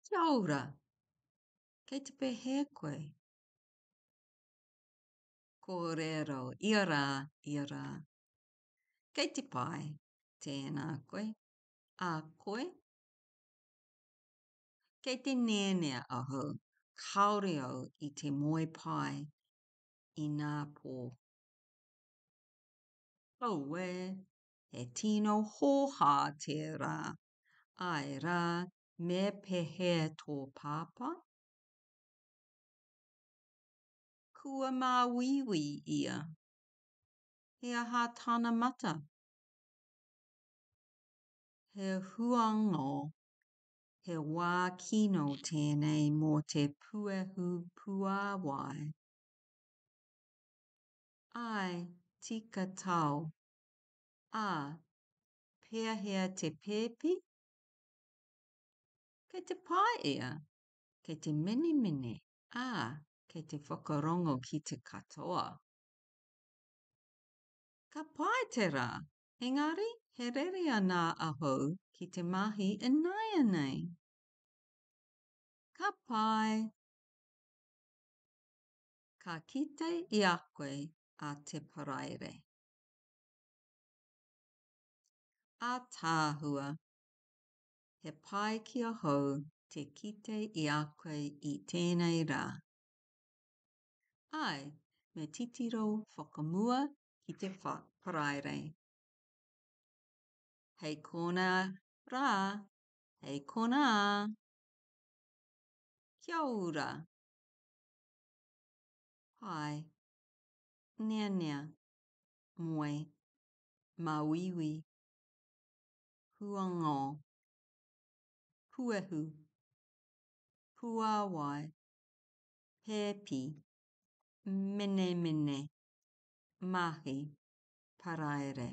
Kia ora, kei te pēhea koe. Ko rero, ia rā. Kei te pai, tēnā koe. A koe, kei te nenea aho, kaore au I te moe pai I nā pō. Auwe, he tino hōhā tērā. Ai rā, me pēhea tō pāpā. Kua māwiwi ia. He aha tāna mata. He huango. He wā kino tēnei mō te puehu puāwai. Ai, tika tau. Pēa hea te pēpi? Kei te pai ia. Kei te mini. Kei te whakarongo ki te katoa. Ka pai te rā. Engari, he rere anā aho ki te mahi inaya nei. Ka pai. Ka kite I a koe a te paraire. A tāhua. He pai kia hou te kite I a koe I tēnei rā. Ai, me titiro whakamua ki te paraire. Hei kona rā. Hei kona. Kia ora. Pai. Nea. Moe. Mawiwi. Huango. Puehu. Puāwai. Pēpi. Mene. Mahi. Paraire.